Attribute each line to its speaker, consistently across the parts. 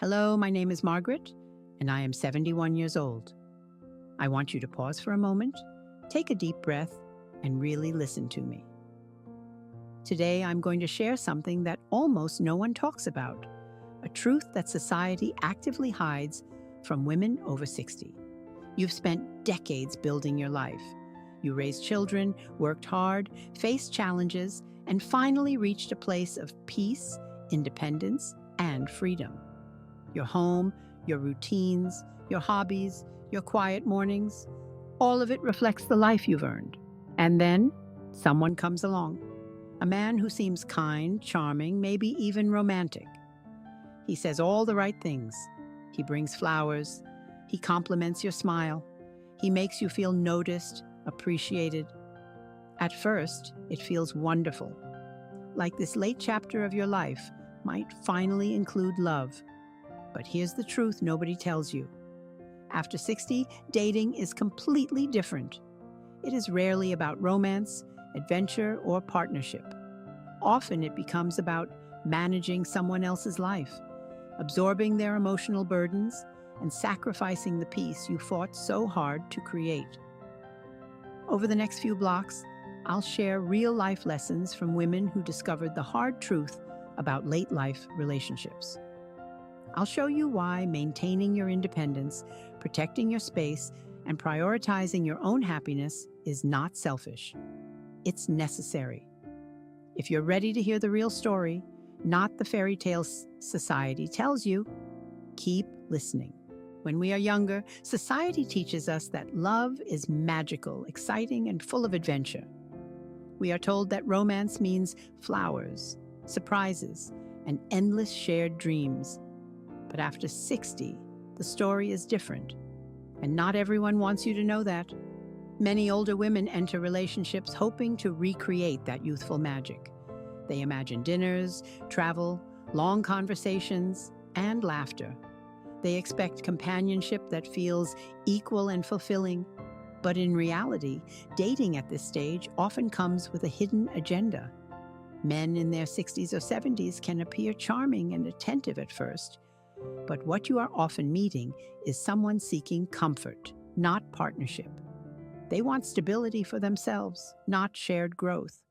Speaker 1: Hello, my name is Margaret, and I am 71 years old. I want you to pause for a moment, take a deep breath, and really listen to me. Today, I'm going to share something that almost no one talks about, a truth that society actively hides from women over 60. You've spent decades building your life. You raised children, worked hard, faced challenges, and finally reached a place of peace, independence, and freedom. Your home, your routines, your hobbies, your quiet mornings, all of it reflects the life you've earned. And then someone comes along, a man who seems kind, charming, maybe even romantic. He says all the right things. He brings flowers. He compliments your smile. He makes you feel noticed, appreciated. At first, it feels wonderful, like this late chapter of your life might finally include love. But here's the truth nobody tells you. After 60, dating is completely different. It is rarely about romance, adventure, or partnership. Often it becomes about managing someone else's life, absorbing their emotional burdens, and sacrificing the peace you fought so hard to create. Over the next few blocks, I'll share real-life lessons from women who discovered the hard truth about late-life relationships. I'll show you why maintaining your independence, protecting your space, and prioritizing your own happiness is not selfish. It's necessary. If you're ready to hear the real story, not the fairy tales society tells you, keep listening. When we are younger, society teaches us that love is magical, exciting, and full of adventure. We are told that romance means flowers, surprises, and endless shared dreams. But after 60, the story is different. And not everyone wants you to know that. Many older women enter relationships hoping to recreate that youthful magic. They imagine dinners, travel, long conversations, and laughter. They expect companionship that feels equal and fulfilling. But in reality, dating at this stage often comes with a hidden agenda. Men in their 60s or 70s can appear charming and attentive at first, but what you are often meeting is someone seeking comfort, not partnership. They want stability for themselves, not shared growth.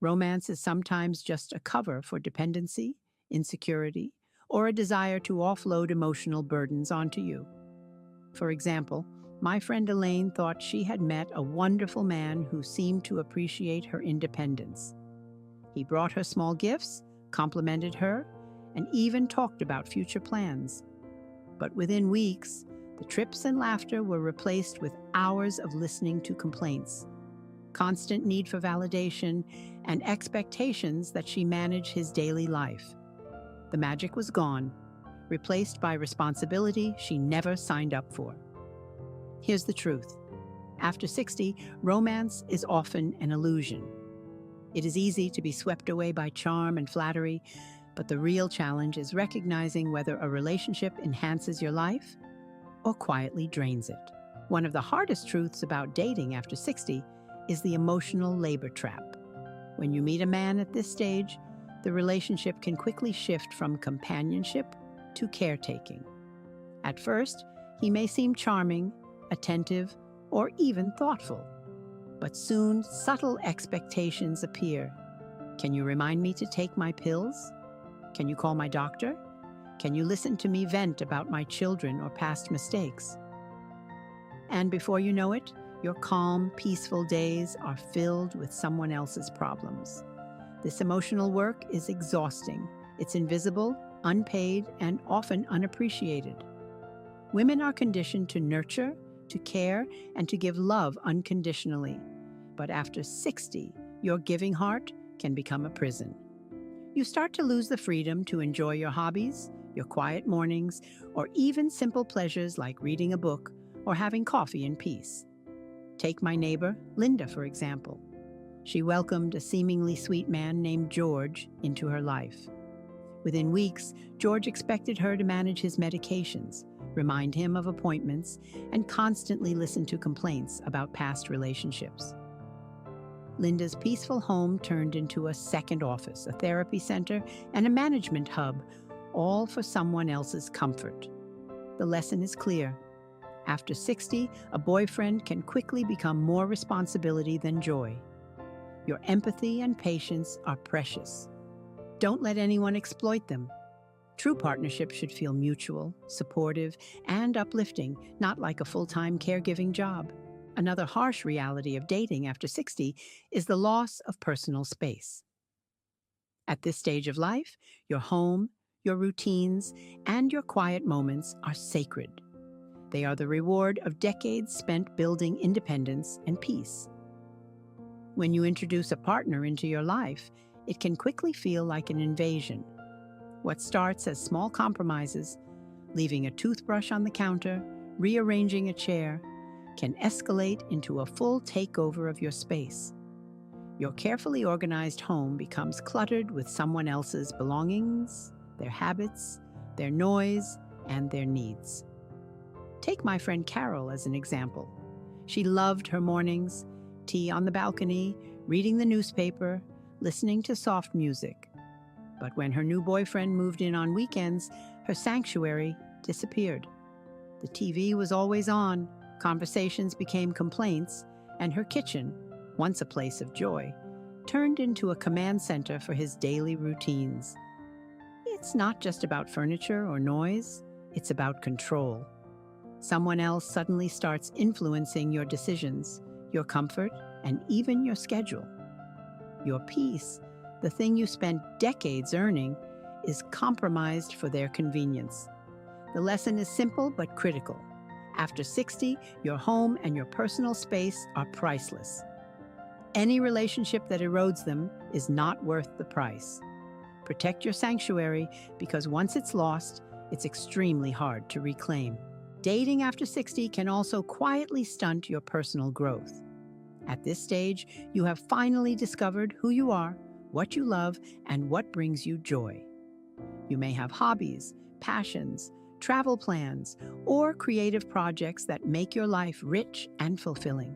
Speaker 1: Romance is sometimes just a cover for dependency, insecurity, or a desire to offload emotional burdens onto you. For example, my friend Elaine thought she had met a wonderful man who seemed to appreciate her independence. He brought her small gifts, complimented her, and even talked about future plans. But within weeks, the trips and laughter were replaced with hours of listening to complaints, constant need for validation, and expectations that she manage his daily life. The magic was gone, replaced by responsibility she never signed up for. Here's the truth. After 60, romance is often an illusion. It is easy to be swept away by charm and flattery, but the real challenge is recognizing whether a relationship enhances your life or quietly drains it. One of the hardest truths about dating after 60 is the emotional labor trap. When you meet a man at this stage, the relationship can quickly shift from companionship to caretaking. At first, he may seem charming, attentive, or even thoughtful. But soon, subtle expectations appear. Can you remind me to take my pills? Can you call my doctor? Can you listen to me vent about my children or past mistakes? And before you know it, your calm, peaceful days are filled with someone else's problems. This emotional work is exhausting. It's invisible, unpaid, and often unappreciated. Women are conditioned to nurture, to care, and to give love unconditionally. But after 60, your giving heart can become a prison. You start to lose the freedom to enjoy your hobbies, your quiet mornings, or even simple pleasures like reading a book or having coffee in peace. Take my neighbor, Linda, for example. She welcomed a seemingly sweet man named George into her life. Within weeks, George expected her to manage his medications, remind him of appointments, and constantly listen to complaints about past relationships. Linda's peaceful home turned into a second office, a therapy center, and a management hub all for someone else's comfort. The lesson is clear. After 60, a boyfriend can quickly become more responsibility than joy. Your empathy and patience are precious. Don't let anyone exploit them. True partnership should feel mutual, supportive, and uplifting, not like a full-time caregiving job. Another harsh reality of dating after 60 is the loss of personal space. At this stage of life, your home, your routines, and your quiet moments are sacred. They are the reward of decades spent building independence and peace. When you introduce a partner into your life, it can quickly feel like an invasion. What starts as small compromises, leaving a toothbrush on the counter, rearranging a chair, can escalate into a full takeover of your space. Your carefully organized home becomes cluttered with someone else's belongings, their habits, their noise, and their needs. Take my friend Carol as an example. She loved her mornings, tea on the balcony, reading the newspaper, listening to soft music. But when her new boyfriend moved in on weekends, her sanctuary disappeared. The TV was always on, conversations became complaints, and her kitchen, once a place of joy, turned into a command center for his daily routines. It's not just about furniture or noise, it's about control. Someone else suddenly starts influencing your decisions, your comfort, and even your schedule. Your peace, the thing you spent decades earning, is compromised for their convenience. The lesson is simple but critical. After 60, your home and your personal space are priceless. Any relationship that erodes them is not worth the price. Protect your sanctuary because once it's lost, it's extremely hard to reclaim. Dating after 60 can also quietly stunt your personal growth. At this stage, you have finally discovered who you are, what you love, and what brings you joy. You may have hobbies, passions, travel plans, or creative projects that make your life rich and fulfilling.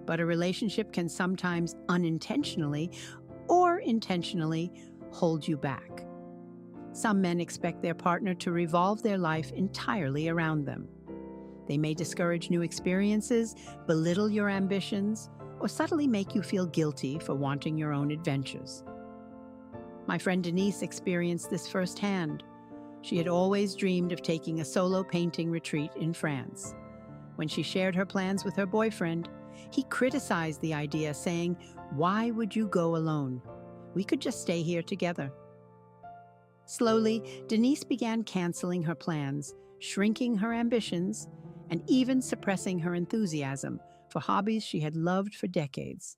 Speaker 1: But a relationship can sometimes unintentionally or intentionally hold you back. Some men expect their partner to revolve their life entirely around them. They may discourage new experiences, belittle your ambitions, or subtly make you feel guilty for wanting your own adventures. My friend Denise experienced this firsthand. She had always dreamed of taking a solo painting retreat in France. When she shared her plans with her boyfriend, he criticized the idea, saying, "Why would you go alone? We could just stay here together." Slowly, Denise began canceling her plans, shrinking her ambitions, and even suppressing her enthusiasm for hobbies she had loved for decades.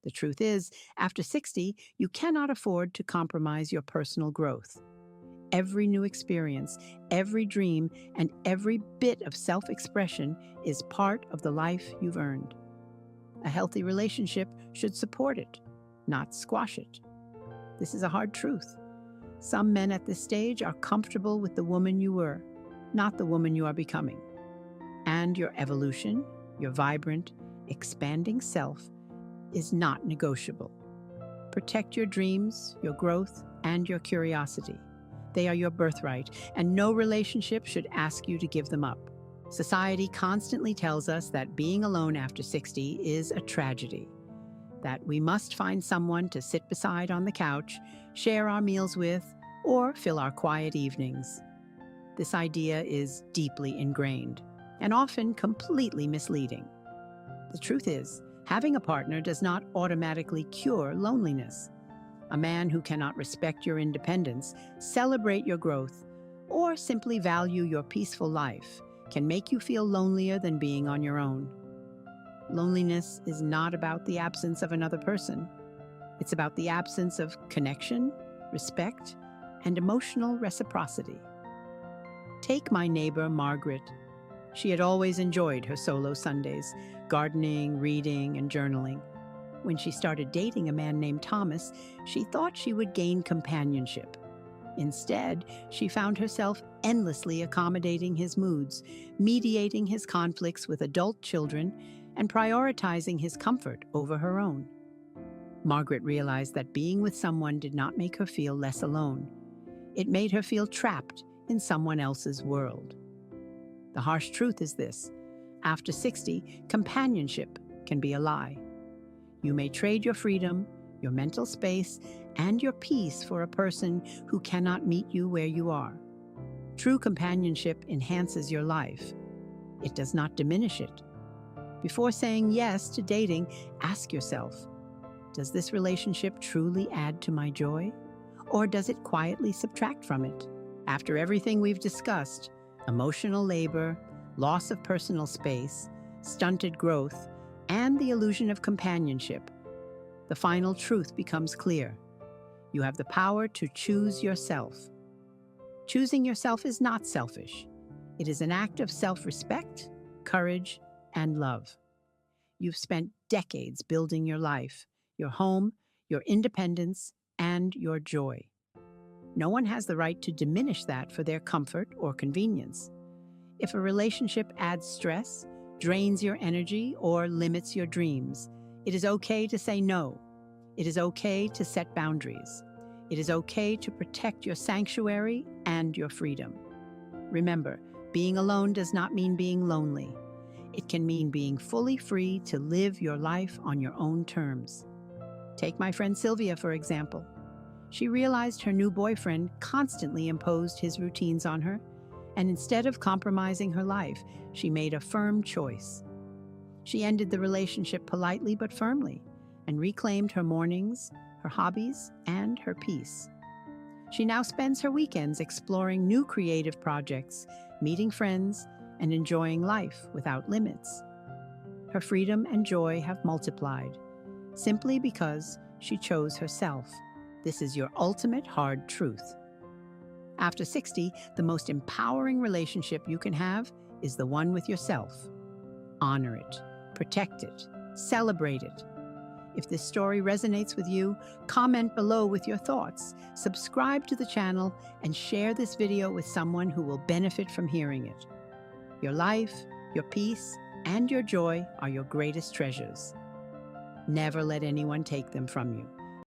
Speaker 1: The truth is, after 60, you cannot afford to compromise your personal growth. Every new experience, every dream, and every bit of self-expression is part of the life you've earned. A healthy relationship should support it, not squash it. This is a hard truth. Some men at this stage are comfortable with the woman you were, not the woman you are becoming. And your evolution, your vibrant, expanding self, is not negotiable. Protect your dreams, your growth, and your curiosity. They are your birthright, and no relationship should ask you to give them up. Society constantly tells us that being alone after 60 is a tragedy, that we must find someone to sit beside on the couch, share our meals with, or fill our quiet evenings. This idea is deeply ingrained and often completely misleading. The truth is, having a partner does not automatically cure loneliness. A man who cannot respect your independence, celebrate your growth, or simply value your peaceful life can make you feel lonelier than being on your own. Loneliness is not about the absence of another person. It's about the absence of connection, respect, and emotional reciprocity. Take my neighbor, Margaret. She had always enjoyed her solo Sundays, gardening, reading, and journaling. When she started dating a man named Thomas, she thought she would gain companionship. Instead, she found herself endlessly accommodating his moods, mediating his conflicts with adult children, and prioritizing his comfort over her own. Margaret realized that being with someone did not make her feel less alone. It made her feel trapped in someone else's world. The harsh truth is this: after 60, companionship can be a lie. You may trade your freedom, your mental space, and your peace for a person who cannot meet you where you are. True companionship enhances your life. It does not diminish it. Before saying yes to dating, ask yourself, does this relationship truly add to my joy? Or does it quietly subtract from it? After everything we've discussed, emotional labor, loss of personal space, stunted growth, and the illusion of companionship, the final truth becomes clear. You have the power to choose yourself. Choosing yourself is not selfish. It is an act of self-respect, courage, and love. You've spent decades building your life, your home, your independence, and your joy. No one has the right to diminish that for their comfort or convenience. If a relationship adds stress, drains your energy, or limits your dreams, it is okay to say no. It is okay to set boundaries. It is okay to protect your sanctuary and your freedom. Remember, being alone does not mean being lonely. It can mean being fully free to live your life on your own terms. Take my friend Sylvia, for example. She realized her new boyfriend constantly imposed his routines on her, and instead of compromising her life, she made a firm choice. She ended the relationship politely but firmly and reclaimed her mornings, her hobbies, and her peace. She now spends her weekends exploring new creative projects, meeting friends, and enjoying life without limits. Her freedom and joy have multiplied, simply because she chose herself. This is your ultimate hard truth. After 60, the most empowering relationship you can have is the one with yourself. Honor it, protect it, celebrate it. If this story resonates with you, comment below with your thoughts, subscribe to the channel, and share this video with someone who will benefit from hearing it. Your life, your peace, and your joy are your greatest treasures. Never let anyone take them from you.